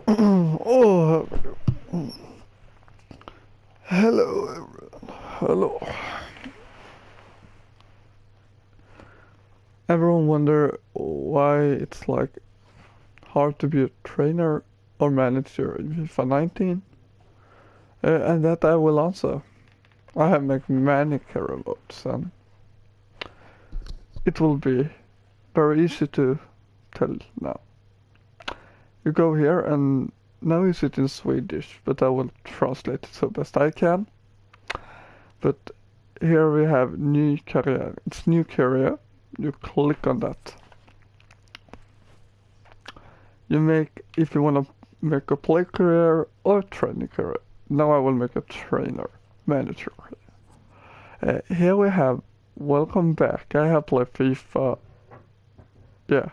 Oh, hello, everyone. Hello. Everyone wonder why it's like hard to be a trainer or manager in FIFA 19, and that I will answer. I have made many career modes, and it will be very easy to tell now. You go here, and now you sit in Swedish, but I will translate it so best I can. But here we have new career. It's new career. You click on that. You make, if you want to make a play career or training career. Now I will make a trainer, manager. Here we have welcome back. I have played FIFA. Yeah,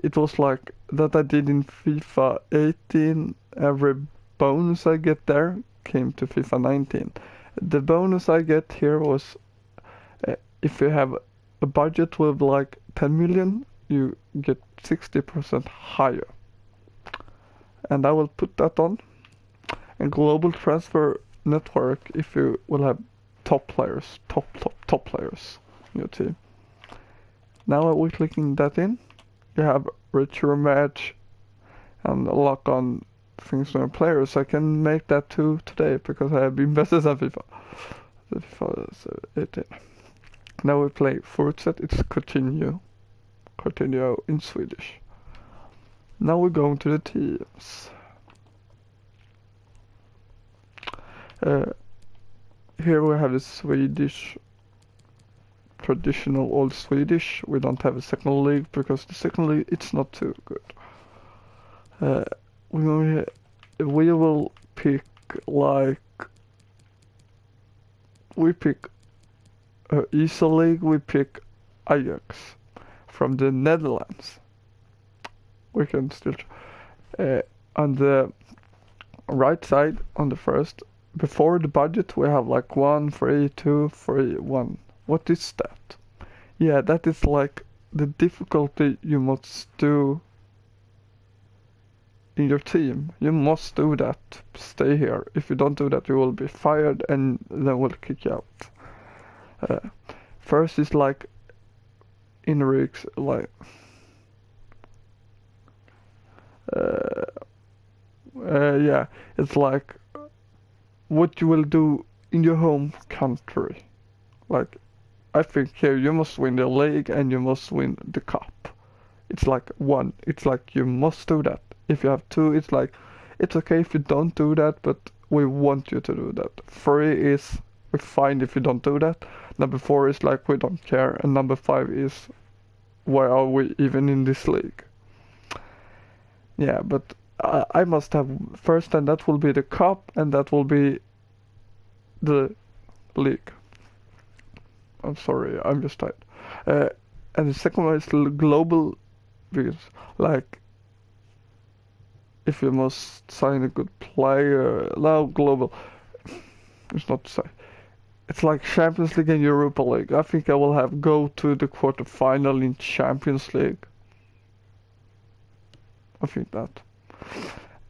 it was like that I did in FIFA 18. Every bonus I get there came to FIFA 19. The bonus I get here was if you have a budget with like 10 million, you get 60% higher. And I will put that on. And global transfer network if you will have top players, top players in your team. Now we're clicking that in. You have richer match and lock on things on players. I can make that too today because I have been better than FIFA. FIFA 18. Now we play fortsätt. It's continue. Continue in Swedish. Now we're going to the teams. Here we have the Swedish, traditional old Swedish. We don't have a second league because the second league it's not too good. We will pick like we pick ESA league. We pick Ajax from the Netherlands. We can still on the right side on the first. Before the budget, we have like 1, 3, 2, 3, 1. What is that? Yeah, that is like the difficulty you must do in your team. You must do that. Stay here. If you don't do that, you will be fired and then we'll kick you out. First is like in rigs, like yeah, it's like what you will do in your home country. Like, I think here you must win the league and you must win the cup. It's like one. It's like you must do that. If you have two, it's like it's okay if you don't do that, but we want you to do that. Three is we're fine if you don't do that. Number four is like we don't care, and number five is why are we even in this league? Yeah, but I must have first, and that will be the cup, and that will be the league. I'm sorry, I'm just tired. And the second one is global, because like if you must sign a good player, now global. It's not to say. It's like Champions League and Europa League. I think I will have go to the quarterfinal in Champions League. I think that.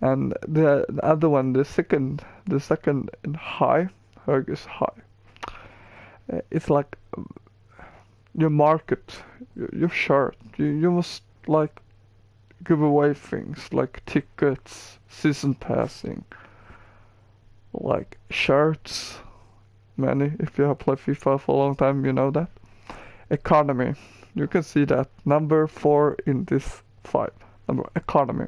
And the other one, the second in high, Hög is high. It's like your market, your shirt. You must like give away things like tickets, season passing, like shirts. Many, if you have played FIFA for a long time, you know that. Economy, you can see that number 4 in this 5. Number economy.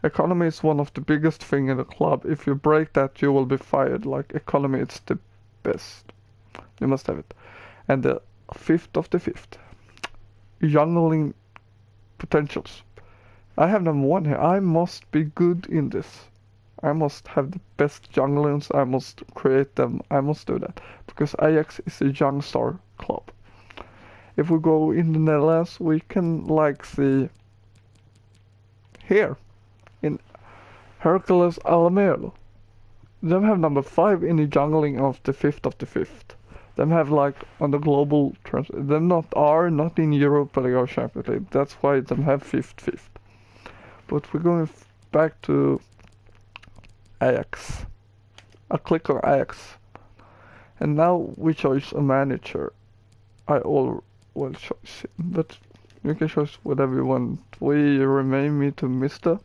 Economy is one of the biggest thing in the club. If you break that, you will be fired. Like economy, it's the best. You must have it. And the fifth of the fifth, jungling potentials. I have number 1 here. I must be good in this. I must have the best junglings. I must create them. I must do that because Ajax is a young star club. If we go in the Netherlands, we can like see here in Hercules Alamero. Them have number 5 in the jungling of the 5th of the 5th. Them have like on the global them not in Europa League or Champions League. That's why them have 5th. But we're going back to Ajax. I click on Ajax. And now we choose a manager. I all will choose him, but you can choose whatever you want. We remain me to Mr.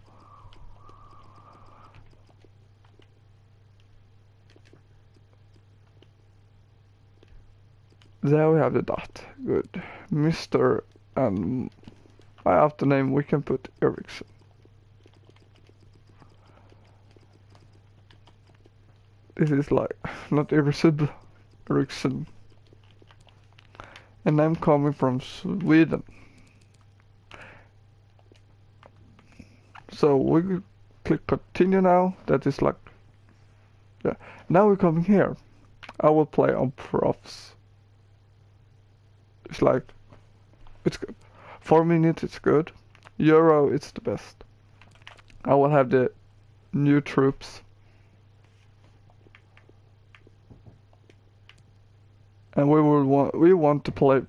There we have the dot. Good. Mr. and I have the name, we can put Ericsson. This is like, not Ericsson, Ericsson. And I'm coming from Sweden. So we click continue now. That is like, yeah. Now we're coming here. I will play on profs. It's like, it's good. 4 minutes, it's good. Euro, it's the best. I will have the new troops. And we want to play.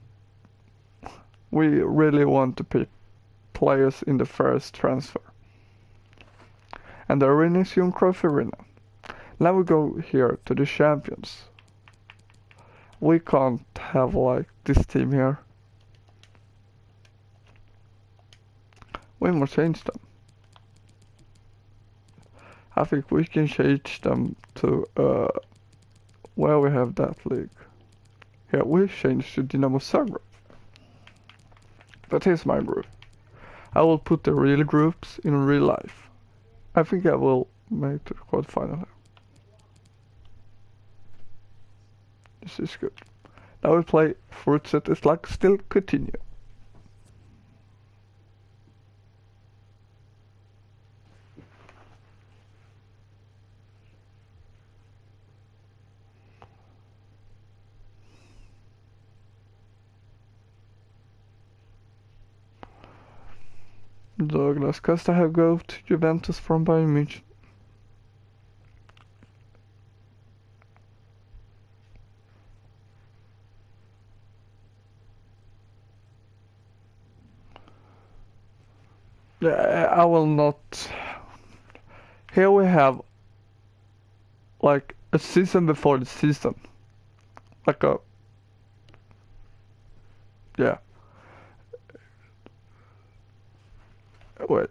We really want to pick players in the first transfer. And the arena is Johan Cruyff Arena. Now we go here to the champions. We can't have like this team here. We must change them. I think we can change them to where we have that league. Here we change to Dynamo Zagreb. But here's my group. I will put the real groups in real life. I think I will make the quarterfinal here. This is good. Now we play Fruitset. It's like still continue. Douglas Costa have go to Juventus from Bayern Munich. Yeah, I will not. Here we have like a season before the season. Like a, yeah. Wait.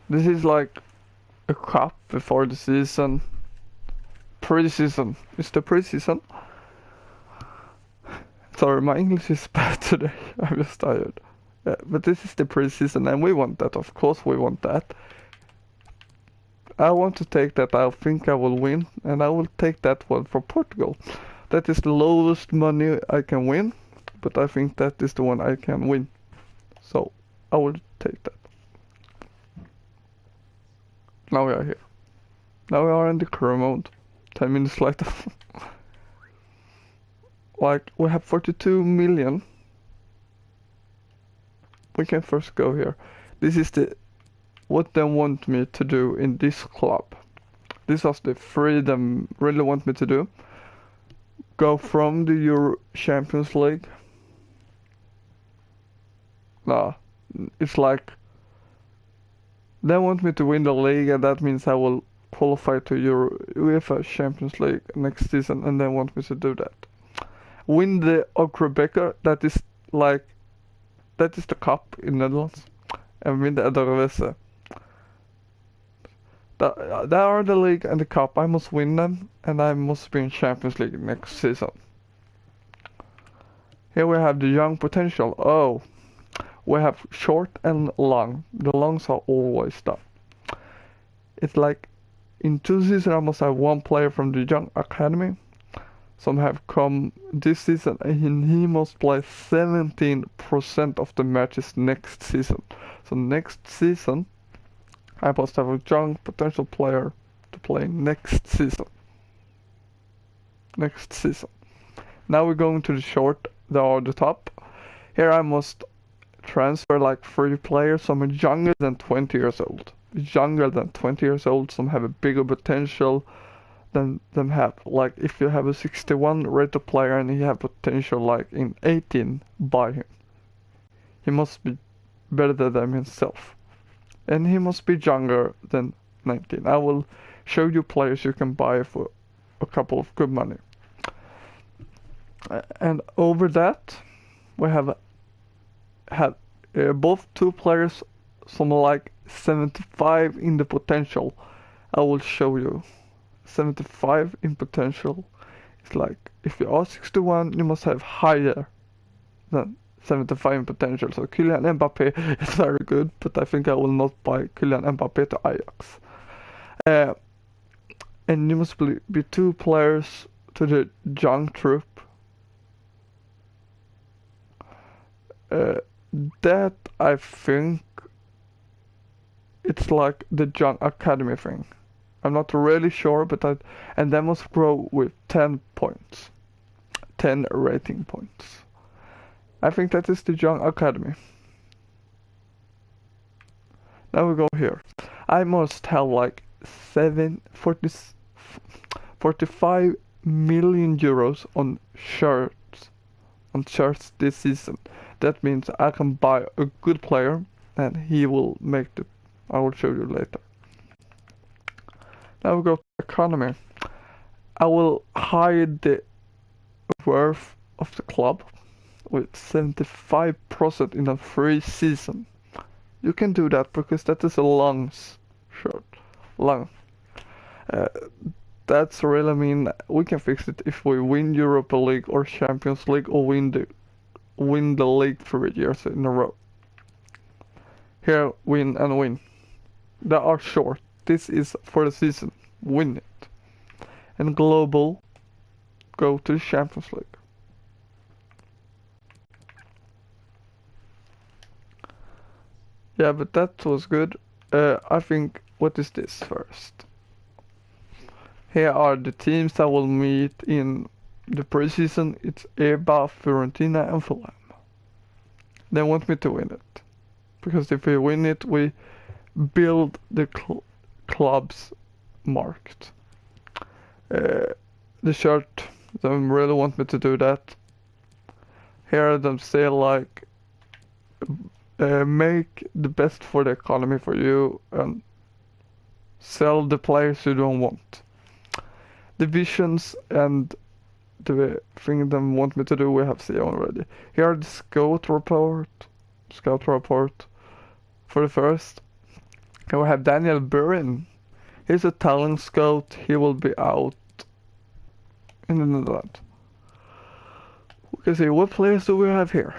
This is like a cup before the season. Pre-season. It's the pre-season. Sorry, my English is bad today. I'm just tired. Yeah, but this is the pre-season and we want that. Of course we want that. I want to take that. I think I will win. And I will take that one for Portugal. That is the lowest money I can win. But I think that is the one I can win. So I will take that. Now we are here. Now we are in the career mode. 10 minutes later. Like we have 42 million. We can first go here. This is what they want me to do in this club. This was the freedom really want me to do. Go from the Euro Champions League. Nah, it's like they want me to win the league, and that means I will qualify to UEFA Champions League next season, and they want me to do that. Win the Okrebeka, that is the cup in Netherlands, and win the Eredivisie. That are the league and the cup. I must win them, and I must be in Champions League next season. Here we have the young potential. Oh. We have short and long. The longs are always done. It's like in 2 seasons I must have 1 player from the young academy. Some have come this season and he must play 17% of the matches next season. So next season I must have a young potential player to play next season. Next season. Now we're going to the short, the top. Here I must transfer like 30 players. Some are younger than 20 years old. Younger than 20 years old. Some have a bigger potential than them have. Like if you have a 61 rated player and he have potential like in 18, buy him. He must be better than himself. and he must be younger than 19. I will show you players you can buy for a couple of good money. And over that, we have had both two players, some like 75 in the potential. I will show you. 75 in potential. It's like if you are 61, you must have higher than 75 in potential. So Kylian Mbappe is very good, but I think I will not buy Kylian Mbappe to Ajax. And you must be two players to the young troop. That I think it's like the young academy thing. I'm not really sure, but and that must grow with 10 points, 10 rating points. I think that is the young academy. Now we go here. I must have like 45 million euros on shirts this season. That means I can buy a good player and he will make the. I will show you later. Now we go to economy. I will hide the worth of the club with 75% in a free season. You can do that because that is a long shirt. Long. That's really mean we can fix it if we win Europa League or Champions League or win the league 3 years in a row. Here, win and win. They are short. This is for the season. Win it. And global, go to the Champions League. Yeah, but that was good. I think, what is this first? Here are the teams that will meet in the preseason. It's EBA, Fiorentina and Fulham. They want me to win it. Because if we win it, we build the clubs marked. The shirt, they really want me to do that. Here them say like, make the best for the economy for you and sell the players you don't want. Divisions and the thing they want me to do, we have seen already. Here are the scout report for the first. Here we have Daniel Burin. He's a talent scout. He will be out in the Netherlands. We can see what players do we have here.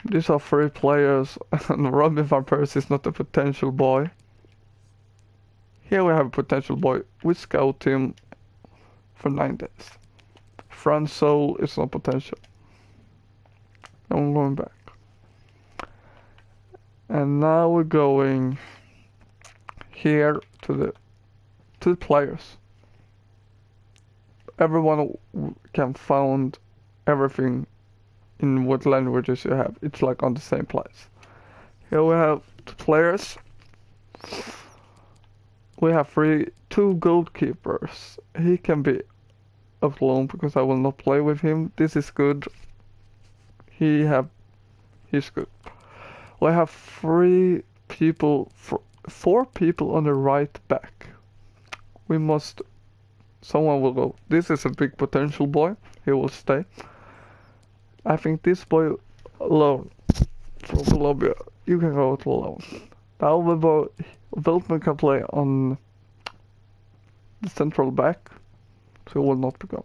These are 3 players, and Robin van Persie is not a potential boy. Here we have a potential boy. We scout him for 9 days. Franz Soul is not potential. I'm going back. And now we're going here to the players. Everyone can find everything in what languages you have. It's like on the same place. Here we have the players. We have 2 goalkeepers. He can be of loan because I will not play with him. This is good. He's good. We have 4 people on the right back. Someone will go. This is a big potential boy. He will stay. I think this boy alone from Colombia, you can go to alone. Now Veltman can play on the central back, so he will not be gone.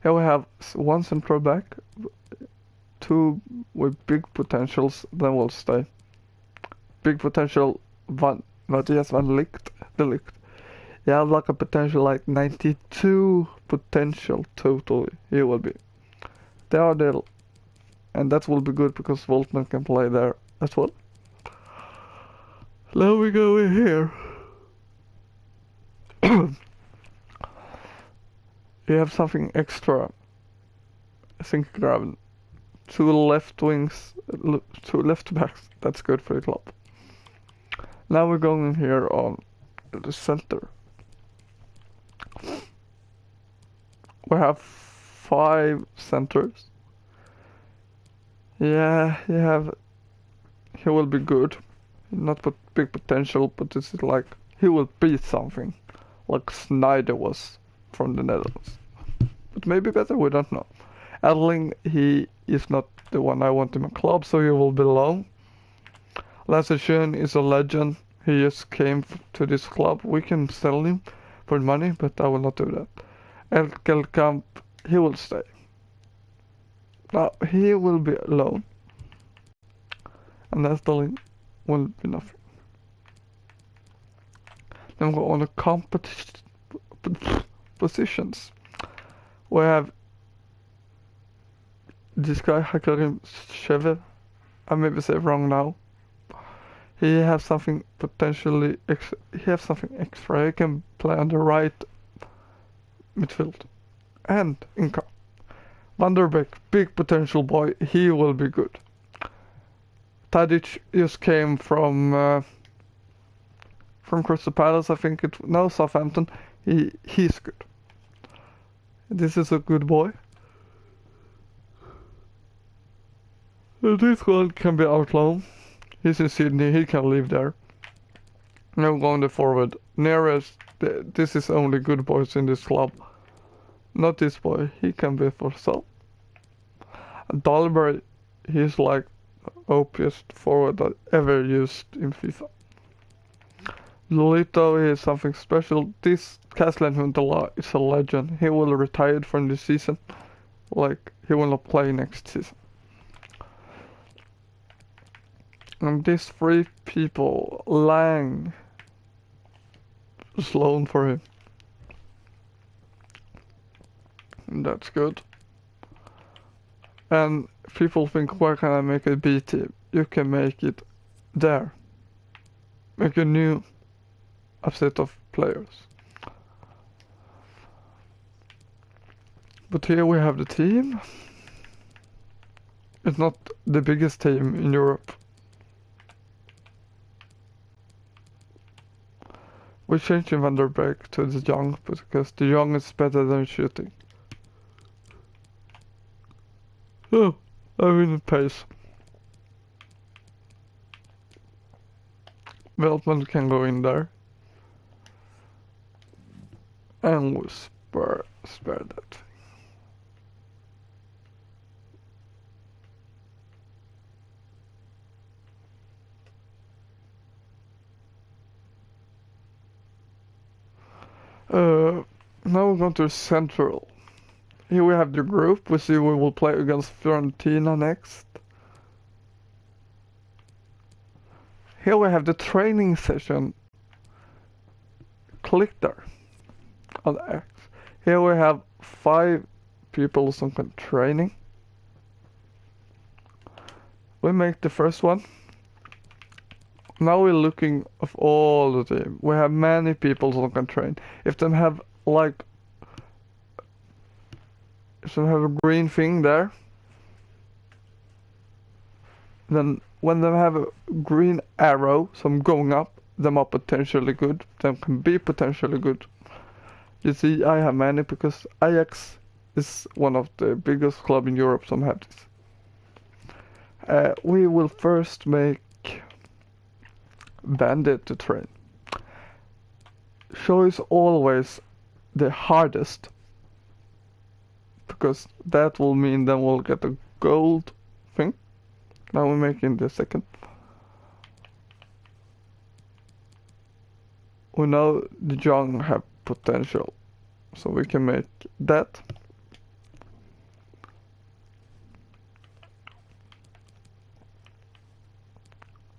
Here we have 1 central back, 2 with big potentials, then will stay. Big potential, Matthias van Ligt. You have like a potential like 92 potential totally. He will be. They are there, and that will be good because Voltman can play there as well. Now we go in here. You have something extra. I think grab 2 left wings, 2 left backs. That's good for the club. Now we're going in here on the center. We have 5 centers. Yeah, he will be good. Not put big potential, but this is like he will be something, like Snyder was from the Netherlands. But maybe better, we don't know. Adling, he is not the one I want in my club, so he will be alone. Lasse Schön is a legend. He just came to this club. We can sell him for money, but I will not do that. Elkelkamp, he will stay. Now, he will be alone. And Estelin will be nothing. Then we go on the positions. We have this guy, Hakarim Shever. I maybe say it wrong now. He has something potentially, he has something extra. He can play on the right midfield and income. Van der Beek, big potential boy. He will be good. Tadic just came from Crystal Palace, I think no, Southampton. He's good. This is a good boy. This one can be outloaned. He's in Sydney, he can live there. Now going the forward. Nearest, this is only good boys in this club. Not this boy, he can be for sale. Dahlberg, he's like OPest forward that ever used in FIFA. Lolito is something special. This Kaslan Huntala is a legend. He will retire from this season. Like, he will not play next season. And these three people, Lang is loan for him. And that's good. And people think, where can I make a B team? You can make it there. Make a new set of players. But here we have the team. It's not the biggest team in Europe. We're changing Van der Beek to the young because the young is better than shooting. Oh, I'm in pace. Veltman can go in there. And we'll spare that. Now we're going to Central. Here we have the group. We see we will play against Fiorentina next. Here we have the training session. Click there on X. Here we have 5 people some kind of training. We make the first one. Now we're looking of all the team. We have many people who can train. If they have like, if they have a green thing there, then when they have a green arrow, some going up, them are potentially good. Them can be potentially good. You see, I have many because Ajax is one of the biggest clubs in Europe. Some have this. We will first make Bandit to train. Choice always the hardest, because that will mean then we'll get a gold thing. Now we're making the second. We know the young have potential, so we can make that.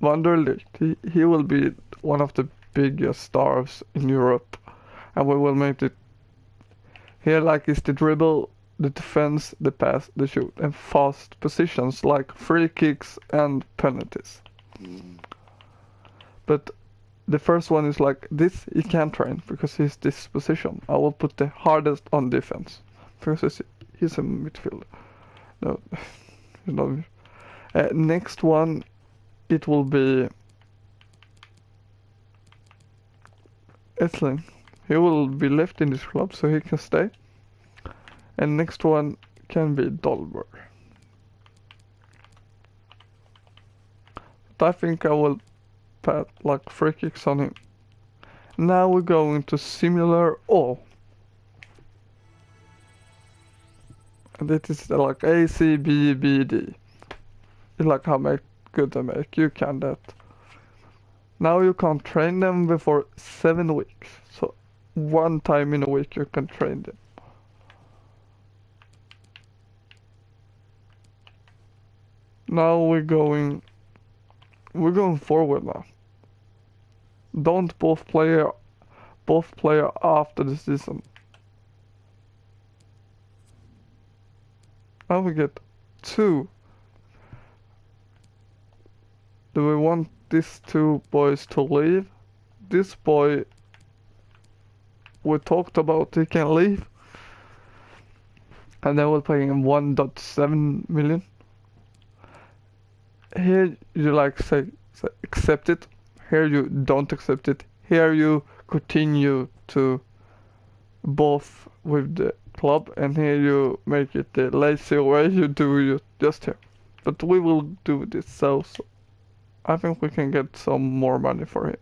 Wanderlicht, he will be one of the biggest stars in Europe, and we will make it here like is the dribble, the defense, the pass, the shoot, and fast positions like free kicks and penalties. But the first one is like this, he can't train because he's this position. I will put the hardest on defense because he's a midfielder. No, he's not. Next one, it will be Esling. He will be left in this club, so he can stay. And next one can be Dolber. But I think I will path, like free kicks on him. Now we go into similar all. And it is like A, C, B, B, D. It's like how good they make. You can that. Now you can't train them before 7 weeks. So one time in a week you can train them. Now we're going forward now. Don't both player after the season. Now we get 2. Do we want these 2 boys to leave? This boy we talked about, he can leave. And then we're paying him 1.7 million. Here you like say accept it. Here you don't accept it. Here you continue to both with the club, and here you make it the lazy way you do it just here. But we will do this so I think we can get some more money for him.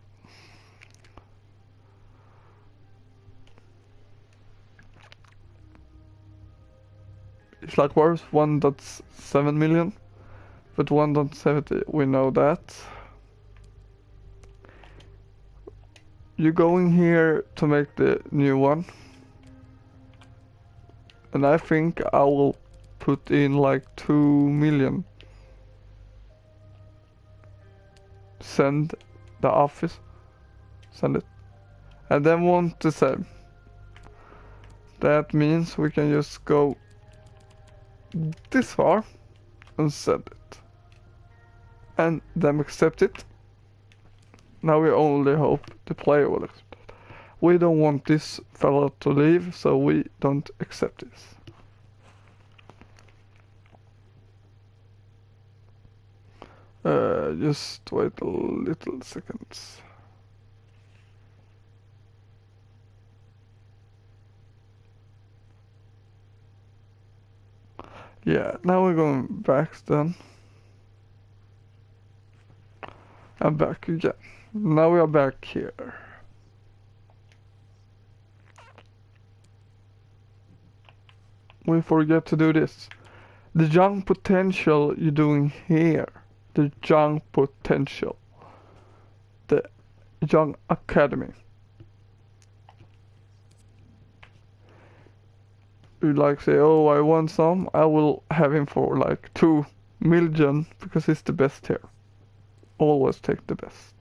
It's like worth 1.7 million, but 1.70 we know that. You go in here to make the new one, and I think I will put in like 2 million. Send the office, send it, and then want the same. That means we can just go this far and send it, and then accept it. Now we only hope the player will accept it. We don't want this fellow to leave, so we don't accept this. Just wait a little seconds. Yeah, now we're going back then. I'm back again. Now we are back here. We forget to do this. The young potential you're doing here. The young potential. The young academy. You like say, oh, I want some. I will have him for like 2 million because he's the best here. Always take the best.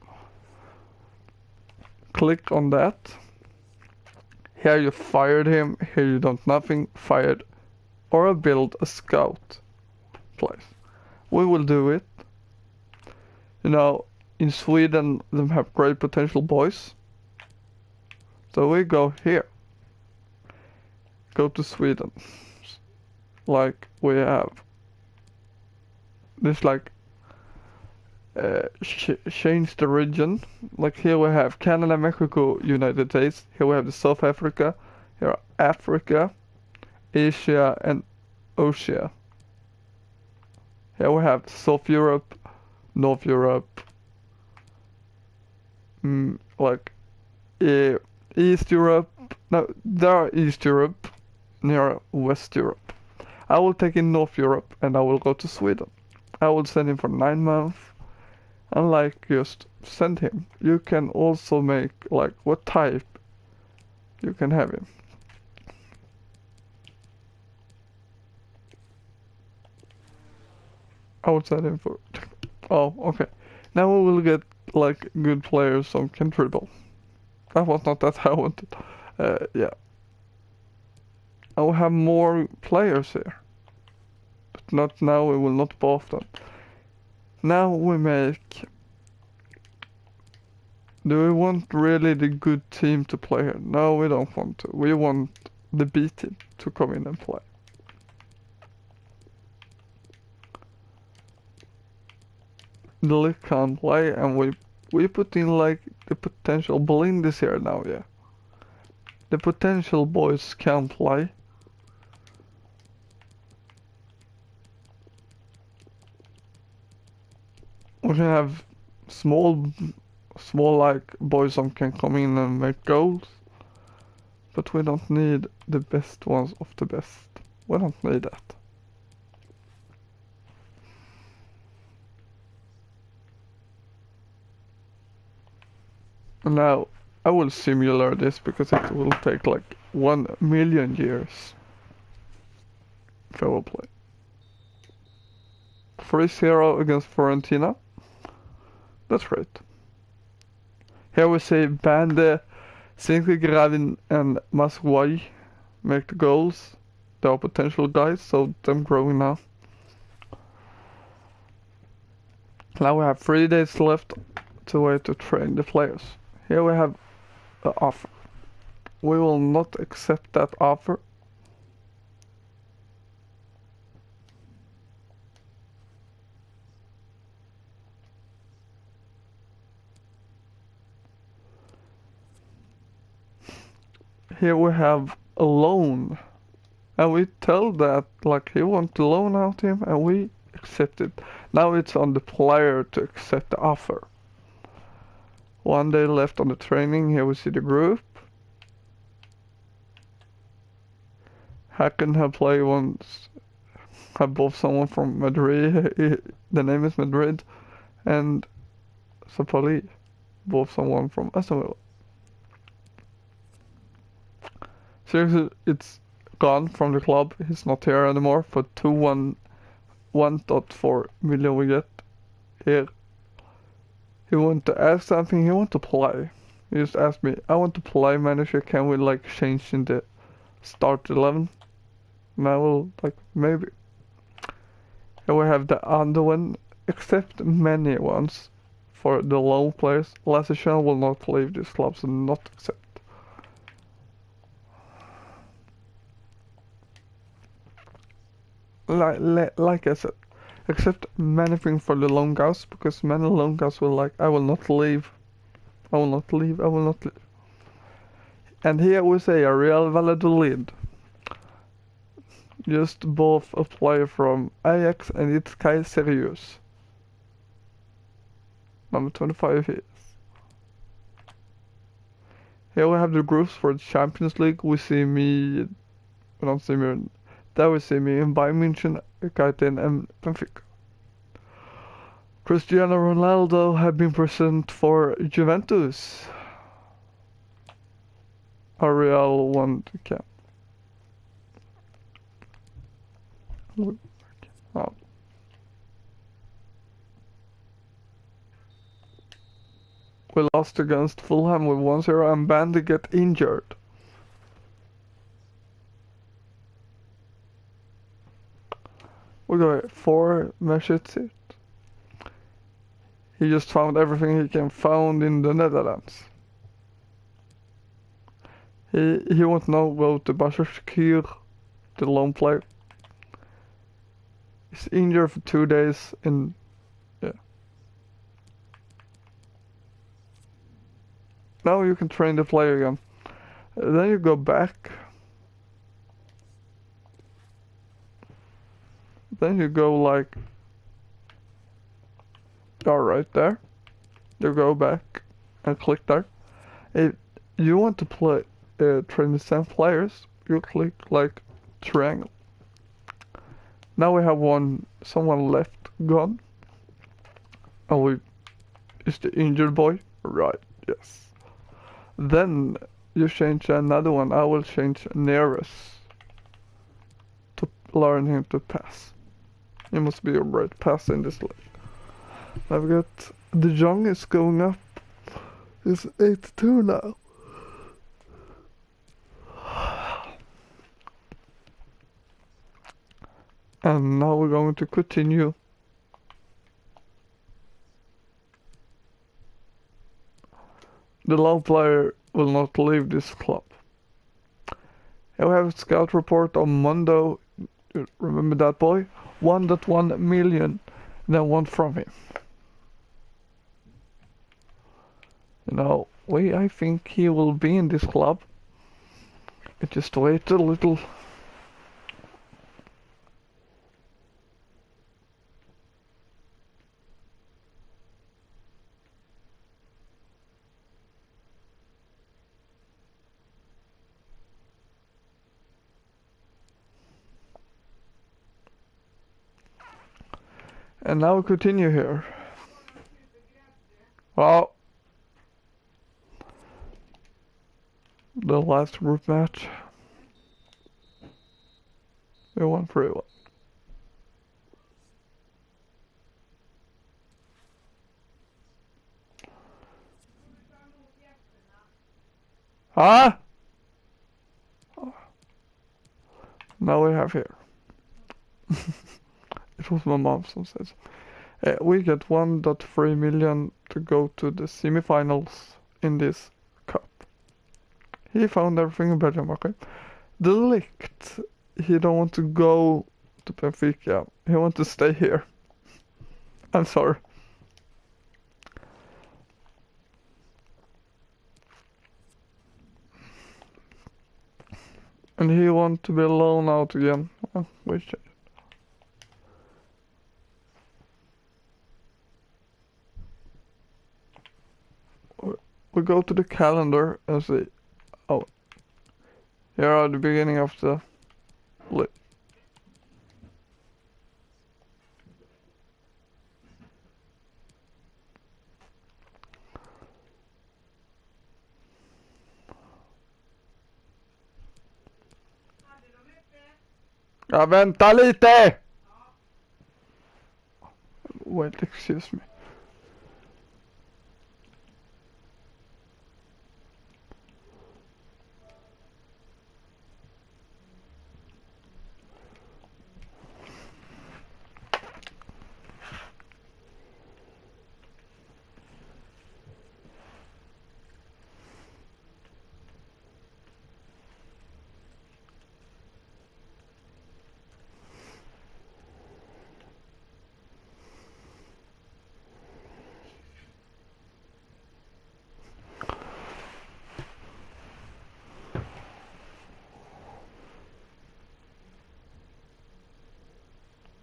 Click on that. Here you fired him. Here you don't nothing. Fired. Or build a scout place. We will do it. You know, in Sweden they have great potential boys. So we go here. Go to Sweden. Like we have. This like change the region. Like here we have Canada, Mexico, United States. Here we have the South Africa. Here are Africa, Asia, and Oceania. Here we have South Europe, North Europe, like East Europe. No, there are East Europe, near West Europe. I will take in North Europe and I will go to Sweden. I will send him for 9 months. And like just send him. You can also make like what type you can have him. I would send him for. Oh, okay. Now we will get like good players some can dribble. That was not that I wanted. Yeah. I will have more players here. But not now, we will not both them. Now we make. Do we want really the good team to play here? No, we don't want to. We want the B team to come in and play. The league can't play, and we put in like the potential Blind is here now, yeah. The potential boys can play. We can have small small like Boyson can come in and make goals, but we don't need the best ones of the best. We don't need that. Now, I will simulate this because it will take like 1,000,000 years if I will play. 3-0 against Fiorentina. That's great. Here we say Bande, Sinkegravin and Maswai make the goals. They are potential guys, so them growing now. Now we have 3 days left to wait to train the players. Here we have an offer. We will not accept that offer. Here we have a loan. And we tell that like he wants to loan out him and we accept it. Now it's on the player to accept the offer. 1 day left on the training. Here we see the group. Hacken have played once. Have both someone from Madrid. The name is Madrid. And Sapali. Both someone from Aston Villa. Seriously, it's gone from the club. He's not here anymore for 1.4 million we get here. He want to ask something, he want to play. He just asked me, I want to play manager, can we like change in the start 11? And I will like, maybe. Here we have the other one, except many ones for the loan players. Lassichan will not leave this club, so not accept. Like I said, except many things for the loan guys, because many loan guys will like, I will not leave, I will not leave, I will not leave. And here we say a Real Valladolid. Just both a player from Ajax and it's Kai Serious. Number 25 is. Here we have the groups for the Champions League. We see me, we don't see me, there we see me in Bayern München, Kaizen and Benfica. Cristiano Ronaldo have been present for Juventus. A Real one camp. Oh. We lost against Fulham with 1-0 and Bandy get injured. We got 4 matches. He just found everything he can find in the Netherlands. He won't now go to Başakşehir, the lone player. He's injured for 2 days in, yeah. Now you can train the player again. Then you go back. Then you go like, right there. You go back and click there. If you want to play, train the same players, you click like triangle. Now we have someone left gone. Oh, is the injured boy? Right, yes. Then you change another one. I will change Neres to learn him to pass. He must be a great passer in this league. I've got De Jong is going up. It's 8-2 now. And now we're going to continue. The loan player will not leave this club. Here we have a scout report on Mondo. Remember that boy? 1.1 million. Then one from him. You know, I think he will be in this club. Just wait a little. And now we continue here. Well, the last group match. We won 3-1. Huh? Now we have here. It was my mom who said. We get 1.3 million to go to the semifinals in this cup. He found everything in Belgium, okay? The Ligt, he don't want to go to Benfica. He wants to stay here. I'm sorry. And he want to be alone out again. Well, we change. We go to the calendar and see. Oh, here are the beginning of the list. Ja, vänta lite! Wait, excuse me.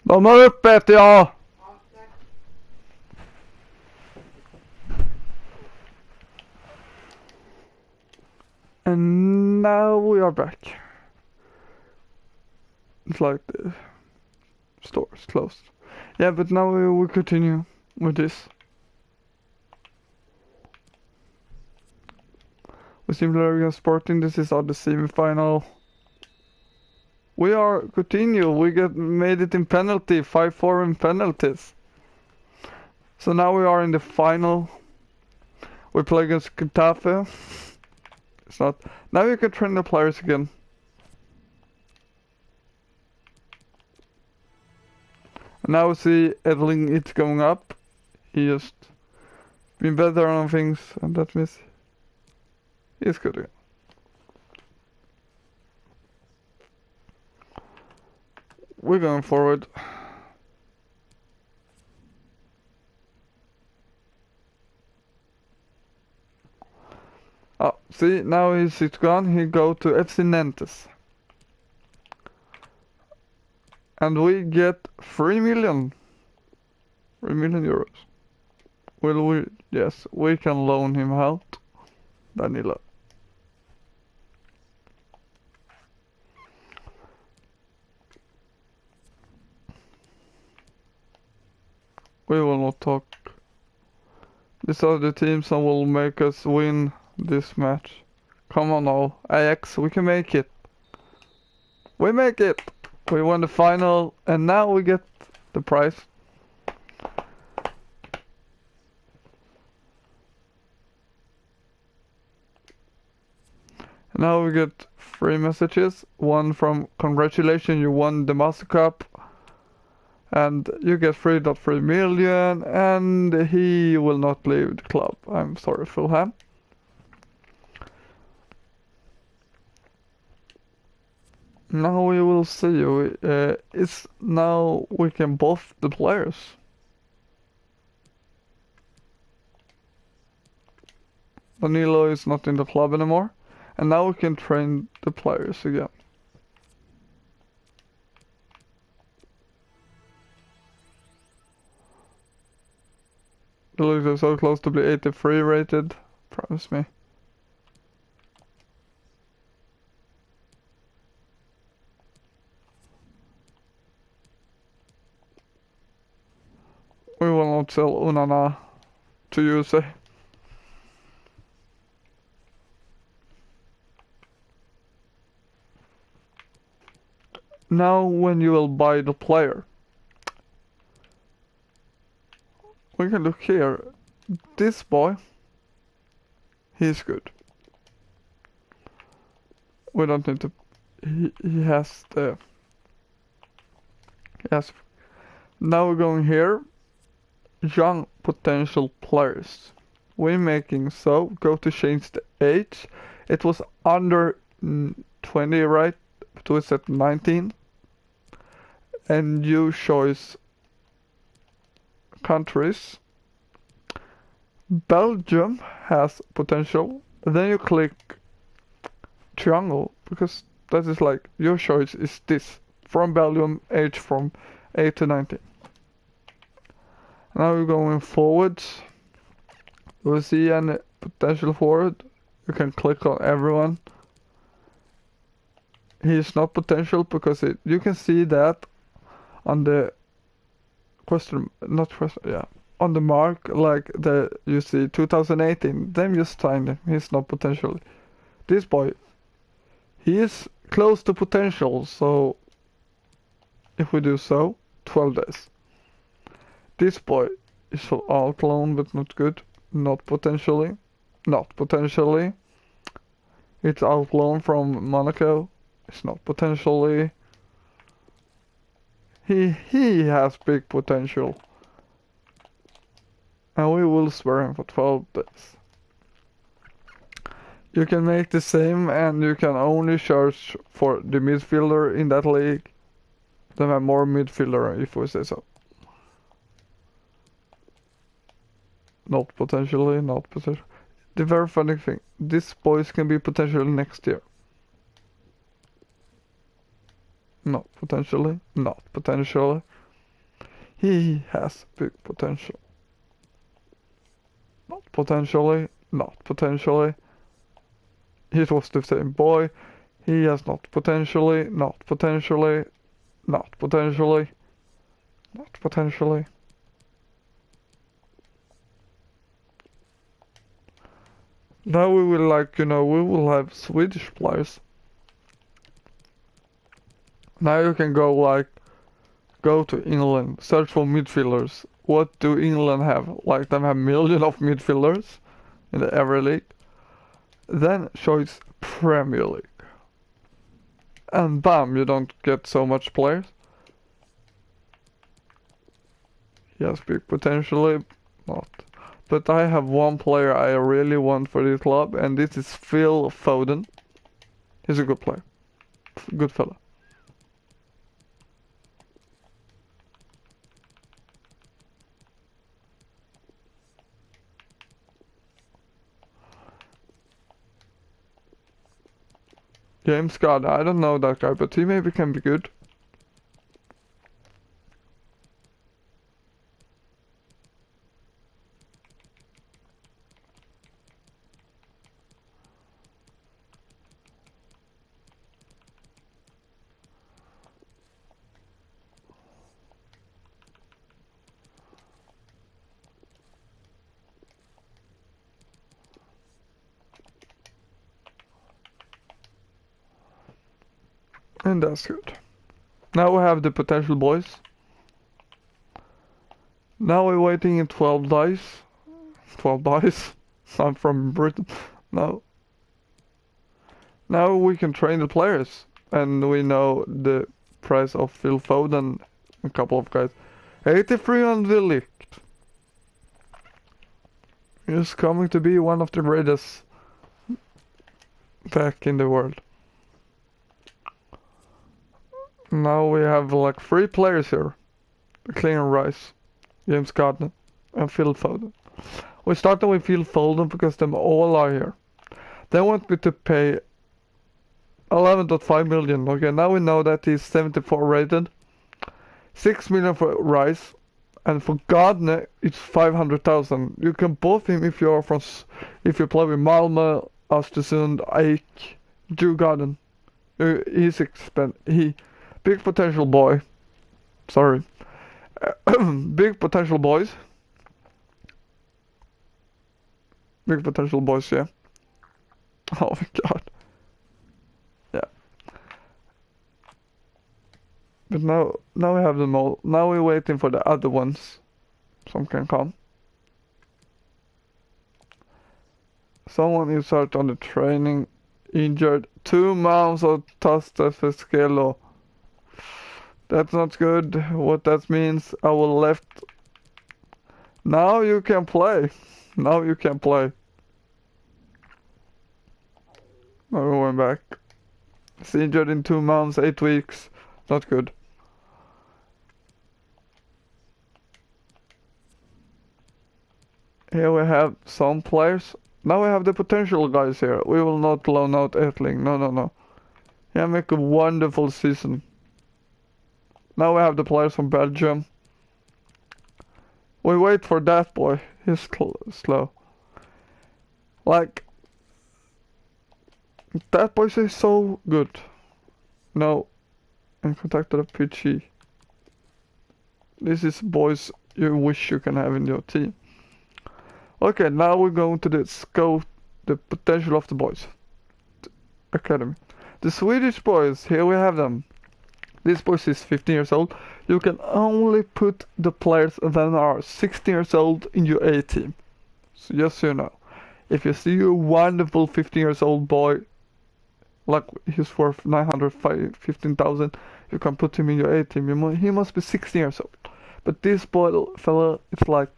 De har öppet, ja! And now we are back. It's like the store is closed. Yeah, but now we will continue with this. We simply Sporting, this is our the semi-final. We are continue. We made it in penalty, 5-4 in penalties. So now we are in the final. We play against Getafe. It's not. Now you can train the players again. And now we see Edling, it's going up. He just been better on things, and that means he's good again. We're going forward. Oh, see, now it's gone. He go to FC Nantes. And we get 3 million. 3 million euros. Will we? Yes, we can loan him out. Danilo. We will not talk. These are the teams that will make us win this match. Come on now, Ajax, we can make it. We make it! We won the final, and now we get the prize. Now we get 3 messages. One from congratulations, you won the Master Cup. And you get 3.3 million, and he will not leave the club. I'm sorry, Fulham. Now we will see. It's now we can both the players. Danilo is not in the club anymore, and now we can train the players again. The looks are so close to be 83 rated. Promise me. won't sell Unana to you, say. Now when you will buy the player, we can look here. This boy, he's good. We don't need to. He has the. Yes. Now we're going here. Young potential players. When making so, go to change the age. It was under 20, right? So it's at 19. And you choose countries. Belgium has potential. Then you click triangle because that is like your choice is this from Belgium, age from 8 to 19. Now we're going forwards. We'll see any potential forward. You can click on everyone. He's not potential because you can see that on the question, not question, yeah, on the mark, like you see 2018. Then you signed him. He's not potential. This boy, he is close to potential. So if we do so, 12 days. This boy is outloan but not good. Not potentially. Not potentially. It's outloan from Monaco. It's not potentially. He has big potential. And we will spare him for 12 days. You can make the same and you can only charge for the midfielder in that league. Then have more midfielder if we say so. Not potentially, not potentially. The very funny thing, this boys can be potential next year. Not potentially, not potentially. He has big potential. Not potentially, not potentially. It was the same boy. He has not potentially, not potentially, not potentially, not potentially. Now we will we will have Swedish players. Now you can go to England, search for midfielders. What do England have? Like them have millions of midfielders in every league. Then choose Premier League. And bam, you don't get so much players. Yes, big potentially, not. But I have one player I really want for this club, and this is Phil Foden. He's a good player. Good fella. James Garner, I don't know that guy, but he maybe can be good. And that's good. Now we have the potential boys. Now we're waiting in 12 dice. 12 dice. I'm from Britain. Now we can train the players. And we know the price of Phil Foden. A couple of guys. 83 on the league. He's coming to be one of the greatest back in the world. Now we have like 3 players here. Clean Rice, James Gardner, and Phil Foden. We started with Phil Foden because them all are here. They want me to pay 11.5 million. Okay, now we know that he's 74 rated. 6 million for Rice, and for Gardner it's 500,000. You can both him if you play with Malmö, Östersund, Ike, Djurgården. He's expensive. Big potential boy. Sorry. Big potential boys. big potential boys here. Oh my god. Yeah. But now we have them all. Now we're waiting for the other ones. Some can come. Someone is hurt on the training. Injured. 2 months of Tastasfeskelo. That's not good. What that means, I will left. Now you can play. Now you can play. Now we went back. He's injured in 2 months, 8 weeks. Not good. Here we have some players. Now we have the potential guys here. We will not loan out Etling. No, no, no. Yeah, make a wonderful season. Now we have the players from Belgium. We wait for that boy. He's slow. Like, that boy is so good. No. And contact the PG. This is boys you wish you can have in your team. Okay, now we're going to scout the potential of the boys. Academy. The Swedish boys, here we have them. This boy is 15 years old. You can only put the players that are 16 years old in your A team. So just so you know. If you see a wonderful 15 years old boy, like he's worth 915,000, you can put him in your A team. He must be 16 years old. But this boy fella is like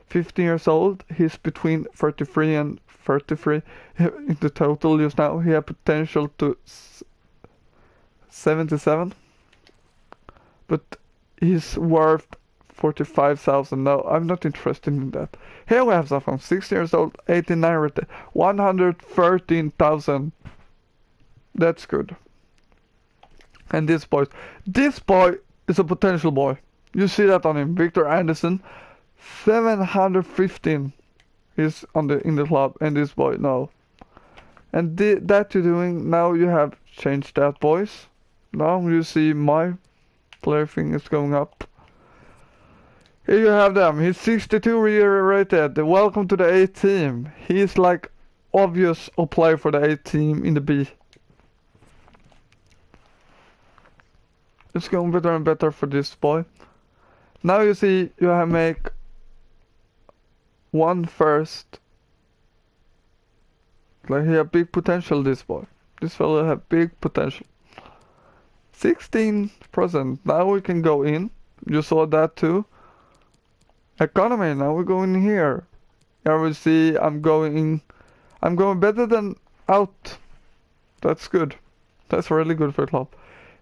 15 years old. He's between 33 and 33 in the total just now. He has potential to 77. But he's worth 45,000. No, I'm not interested in that. Here we have someone 16 years old, 89 rated, 113,000. That's good. And this boy is a potential boy. You see that on him. Victor Anderson, 715 is in the club, and this boy, no. And that you're doing, now you have changed that, boys. Now you see my player thing is going up. Here you have them. He's 62 rated. Welcome to the A team. He's like obvious a player for the A team in the B. It's going better and better for this boy. Now you see you have make one first. Like he have big potential, this boy. This fellow have big potential. 16%. Now we can go in. You saw that too. Economy. Now we're going here. Here we see I'm going better than out. That's good. That's really good for a club.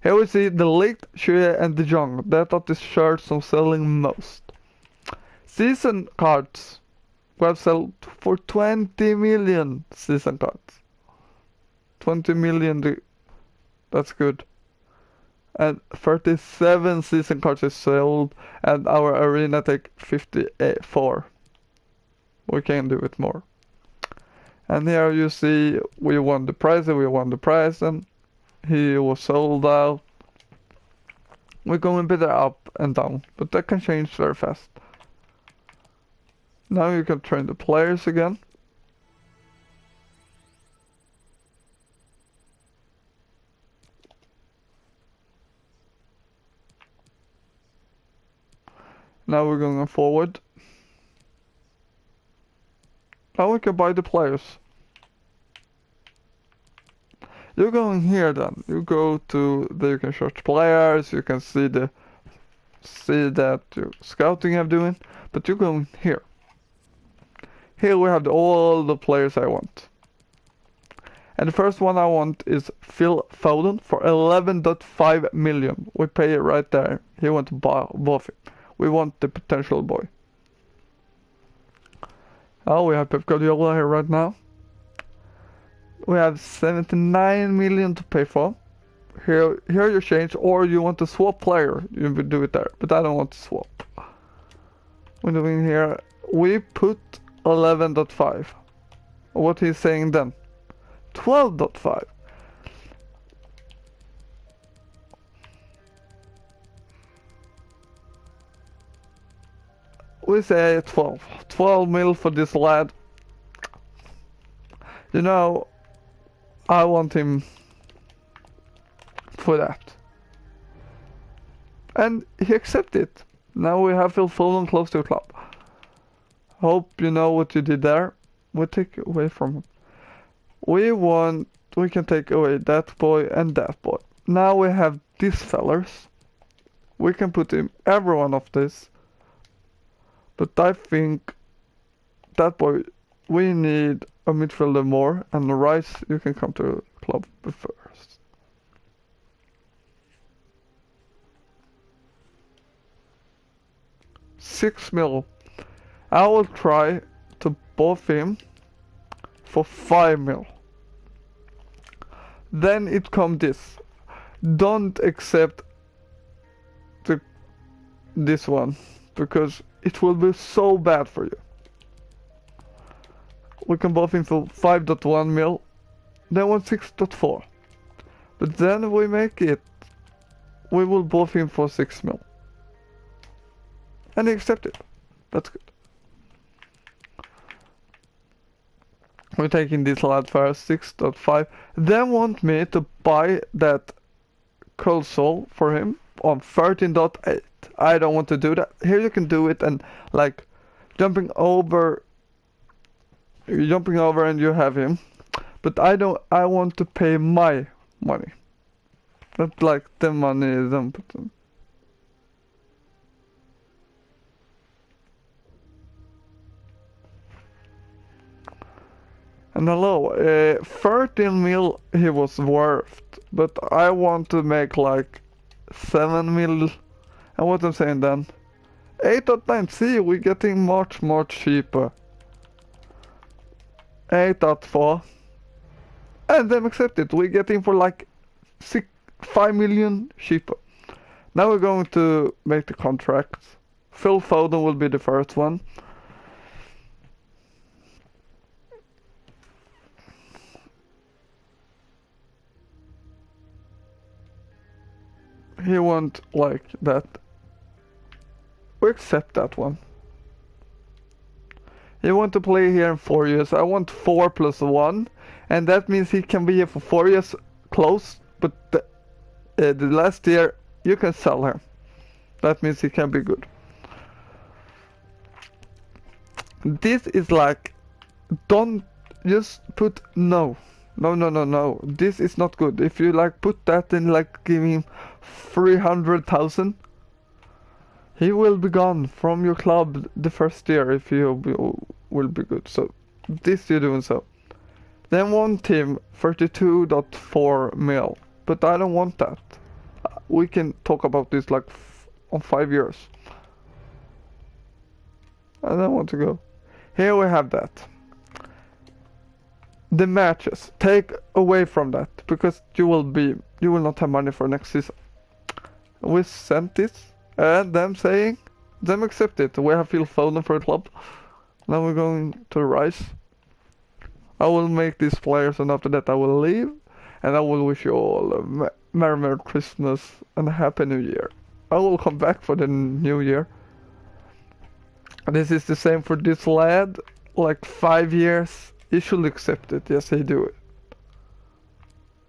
Here we see the Ligt, Shue and De Jong. That are the shirts I'm selling most. Season cards. We have sold for 20 million season cards. 20 million. That's good. And 37 season cards is sold, and our arena take 54. We can do it more. And here you see we won the prize, and he was sold out. We're going better up and down, but that can change very fast. Now you can train the players again. Now we're going forward. Now we can buy the players. You're going here then. You go to there, you can search players, you can see that your scouting have doing, but you're going here. Here we have all the players I want. And the first one I want is Phil Foden for 11.5 million. We pay it right there. He wants to buy both. We want the potential boy. Oh, we have Pep Guardiola here right now. We have 79 million to pay for. Here you change, or you want to swap player, you would do it there. But I don't want to swap. We're doing here, we put 11.5. What he's saying then? 12.5. We say 12. 12 mil for this lad. You know, I want him for that. And he accepted it. Now we have Phil Foden close to the club. Hope you know what you did there. We take away from him. We can take away that boy and that boy. Now we have these fellers. We can put in every one of this. But I think that boy, we need a midfielder more. And Rice, you can come to the club first. $6 million. I will try to both him for $5 million. Then it come this. Don't accept this one, because it will be so bad for you. We can both him for 5.1 mil, then 6.4. But then we make it. We will both him for 6 mil. And he accepted. That's good. We're taking this lad first, 6.5. Then want me to buy that console for him on 13.8. I don't want to do that. Here you can do it and like jumping over and you have him. But I want to pay my money. Not like the money them put in. And hello, 13 mil he was worth, but I want to make like 7 mil. And what I'm saying then? 8.9, see, we're getting much more cheaper. 8.4. And them accepted, we're getting for like 5 million cheaper. Now we're going to make the contracts. Phil Foden will be the first one. He won't like that. We accept that one. He want to play here in 4 years. I want 4 plus 1. And that means he can be here for 4 years close. But the last year you can sell him. That means he can be good. This is like, don't just put no. No. This is not good. If you like put that in like giving him 300,000, he will be gone from your club the first year if you will be good. So this you're doing so. Then one team 32.4 mil, but I don't want that. We can talk about this like on 5 years. I don't want to go. Here we have that. The matches, take away from that, because you will not have money for next season. We sent this, and them accept it. We have Phil Foden for the club. Now we're going to Rice. I will make these players, and after that I will leave, and I will wish you all a Merry Christmas and a Happy New Year. I will come back for the New Year. This is the same for this lad, like 5 years. He should accept it, yes he do it.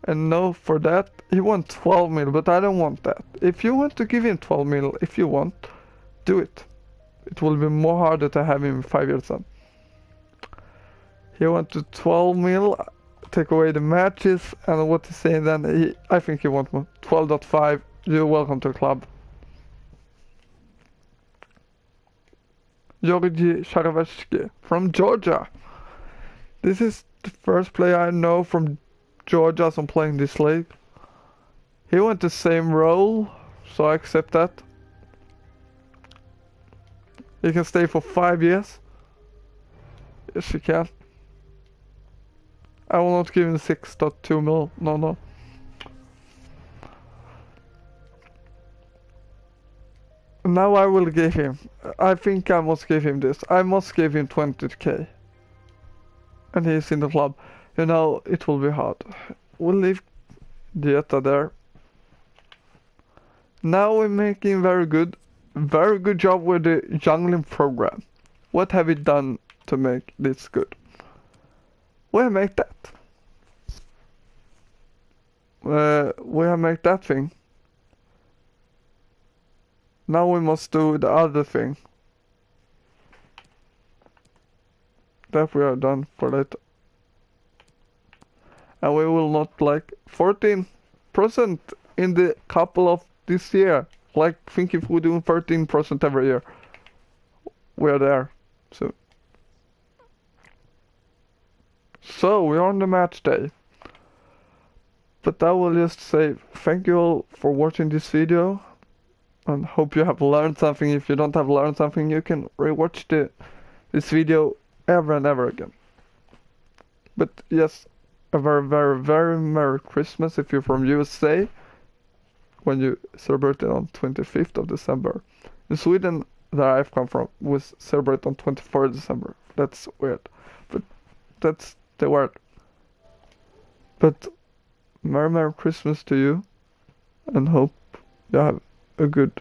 And no, for that, he wants 12 mil, but I don't want that. If you want to give him 12 mil, if you want, do it. It will be more harder to have him 5 years on. He wants to 12 mil, take away the matches, and what he's saying then, I think he wants more. 12.5, you're welcome to the club. Georgi Sharavetsky from Georgia. This is the first player I know from Georgia as I'm playing this league. He went the same role, so I accept that. He can stay for 5 years. Yes, he can. I will not give him 6.2 mil. No. Now I will give him. I think I must give him this. I must give him 20k. And he's in the club. You know, it will be hard. We'll leave Dieta there. Now we're making very good job with the jungling program. What have we done to make this good? we have made that. We have made that thing. Now we must do the other thing that we have done for later. And we will not like 14% in the couple of this year. Like, think if we're doing 13% every year. We're there. So we're on the match day. But I will just say thank you all for watching this video. And hope you have learned something. If you don't have learned something, you can rewatch this video ever and ever again. But yes, a very, very, very Merry Christmas if you're from USA, when you celebrate it on 25th of December. In Sweden, that I've come from, we celebrate on 24th December. That's weird, but that's the word. But Merry, Merry Christmas to you, and hope you have a good